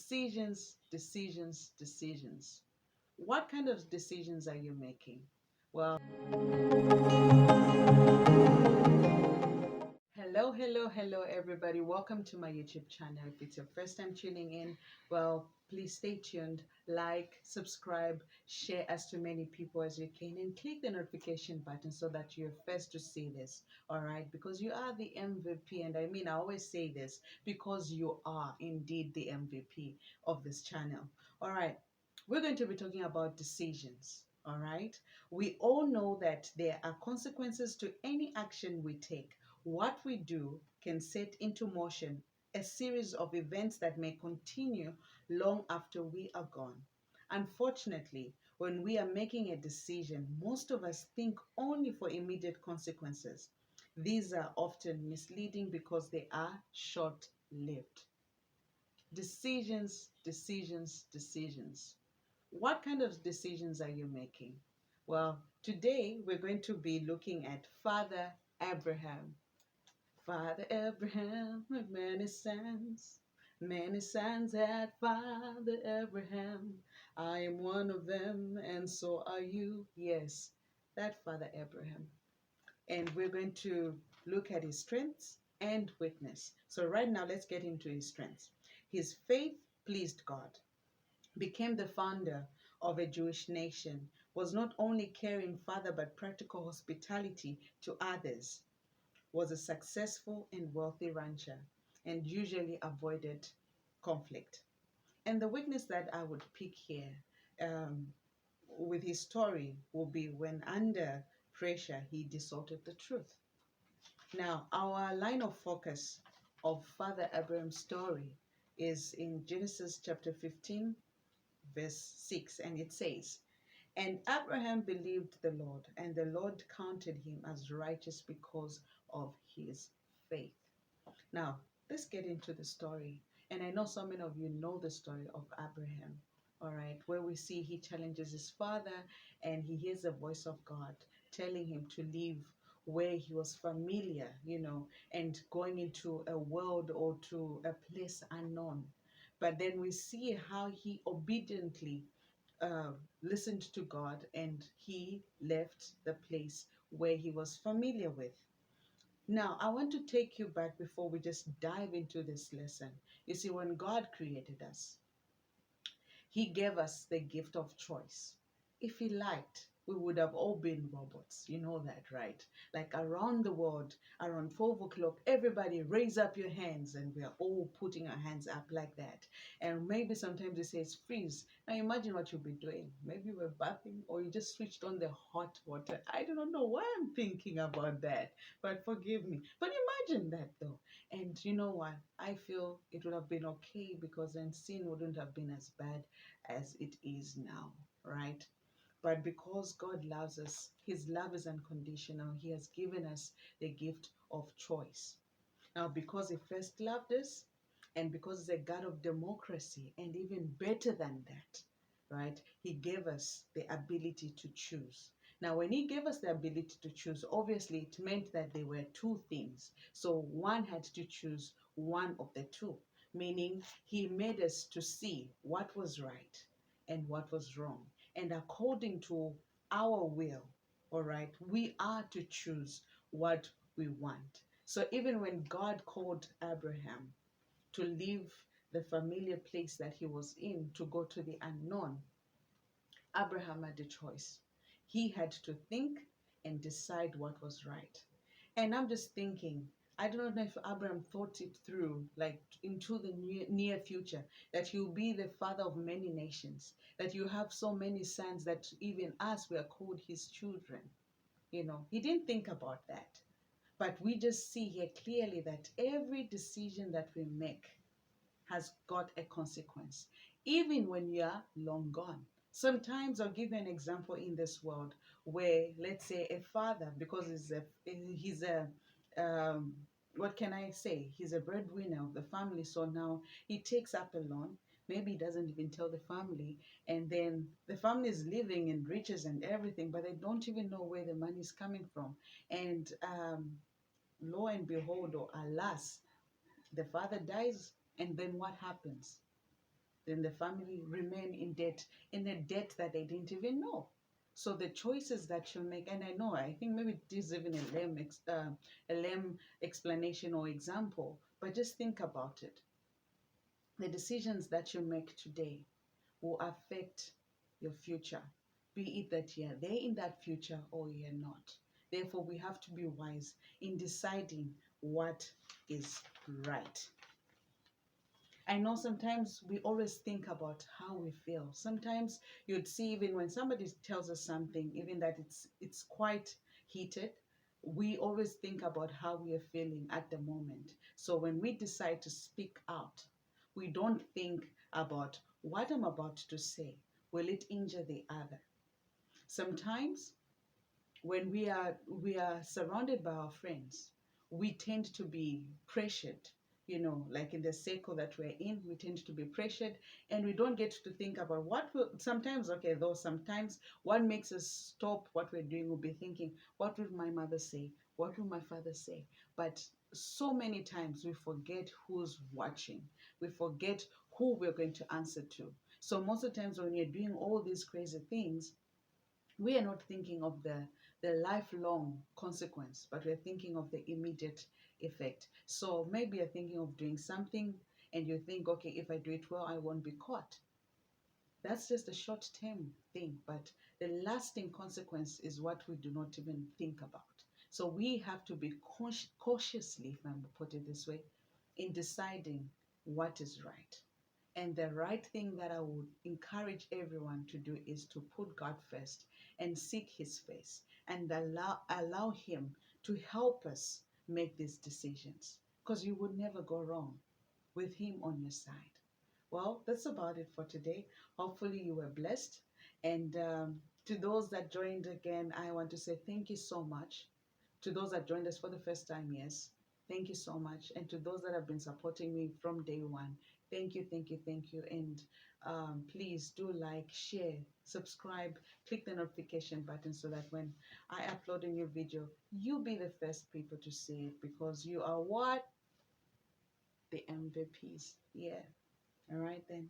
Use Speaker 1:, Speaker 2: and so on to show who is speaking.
Speaker 1: Decisions, decisions, decisions. What kind of decisions are you making? Well, hello, hello, hello, everybody. Welcome to my YouTube channel. If it's your first time tuning in, well, please stay tuned, like, subscribe, share as to many people as you can, and click the notification button so that you're first to see this. All right, because you are the MVP, and I mean, I always say this because you are indeed the MVP of this channel. All right, we're going to be talking about decisions. All right, we all know that there are consequences to any action we take. What we do can set into motion a series of events that may continue long after we are gone. Unfortunately, when we are making a decision, most of us think only for immediate consequences. These are often misleading because they are short lived. Decisions, decisions, decisions. What kind of decisions are you making? Well, today we're going to be looking at Father Abraham. Father Abraham with many sons had Father Abraham. I am one of them, and so are you. Yes, that Father Abraham. And we're going to look at his strengths and weakness. So, right now, let's get into his strengths. His faith pleased God, became the founder of a Jewish nation, was not only caring father but practical hospitality to others, was a successful and wealthy rancher, and usually avoided conflict. And the weakness that I would pick here um, with his story will be when under pressure he distorted the truth. Now, our line of focus of Father Abraham's story is in Genesis chapter 15, verse 6, and it says, "And Abraham believed the Lord, and the Lord counted him as righteous because of his faith." Now, let's get into the story. And I know so many of you know the story of Abraham, all right, where we see he challenges his father and he hears the voice of God telling him to leave where he was familiar, and going into a world or to a place unknown. But then we see how he obediently uh, listened to God and he left the place where he was familiar with. Now, I want to take you back before we just dive into this lesson. You see, when God created us, he gave us the gift of choice. If he liked, we would have all been robots. You know that, right? Like around the world, around 12 o'clock, everybody raise up your hands, and we are all putting our hands up like that. And maybe sometimes it says freeze. Now imagine what you'll be doing. Maybe you were bathing or you just switched on the hot water. I do not know why I'm thinking about that, but forgive me. But imagine that though. And you know what? I feel it would have been okay because then sin wouldn't have been as bad as it is now, right? But because God loves us, his love is unconditional. He has given us the gift of choice. Now, because he first loved us, and because he's a God of democracy, and even better than that, right? He gave us the ability to choose. Now, when he gave us the ability to choose, obviously it meant that there were two things. So one had to choose one of the two, meaning he made us to see what was right and what was wrong. And according to our will, all right, we are to choose what we want. So even when God called Abraham to leave the familiar place that he was in to go to the unknown, Abraham had a choice. He had to think and decide what was right. And I'm just thinking, I don't know if Abraham thought it through, like into the near future, that he'll be the father of many nations, that you have so many sons that even us, we are called his children. He didn't think about that. But we just see here clearly that every decision that we make has got a consequence, even when you are long gone. Sometimes I'll give you an example in this world where, let's say, a father, because he's a um, what can I say? He's a breadwinner of the family, so now he takes up a loan. Maybe he doesn't even tell the family, and then the family is living in riches and everything, but they don't even know where the money is coming from. And lo and behold, or alas, the father dies, and then what happens? then the family remain in a debt that they didn't even know. So the choices that you make, and I know, I think maybe this is even a lame explanation or example, but just think about it. The decisions that you make today will affect your future, be it that you're there in that future or you're not. Therefore, we have to be wise in deciding what is right. I know sometimes we always think about how we feel. Sometimes you'd see even when somebody tells us something, even that it's quite heated, we always think about how we are feeling at the moment. So when we decide to speak out, we don't think about what I'm about to say. Will it injure the other? Sometimes when we are surrounded by our friends, we tend to be pressured, like in the circle that we're in, we tend to be pressured, and we don't get to think about what will sometimes, okay, though sometimes what makes us stop what we're doing will be thinking, what will my mother say, what will my father say? But so many times we forget who's watching, we forget who we're going to answer to. So most of the times when you're doing all these crazy things, we are not thinking of the lifelong consequence, but we're thinking of the immediate effect. So maybe you're thinking of doing something and you think, okay, if I do it well, I won't be caught. That's just a short term thing, but the lasting consequence is what we do not even think about. So we have to be cautiously, if I put it this way, in deciding what is right. And the right thing that I would encourage everyone to do is to put God first and seek His face and allow Him to help us make these decisions, because you would never go wrong with Him on your side. Well, that's about it for today. Hopefully, you were blessed. And to those that joined again, I want to say thank you so much. To those that joined us for the first time, yes, thank you so much. And to those that have been supporting me from day one, thank you, thank you, thank you. And please do like, share, subscribe, click the notification button so that when I upload a new video, you'll be the first people to see it, because you are what? The MVPs. Yeah. All right then.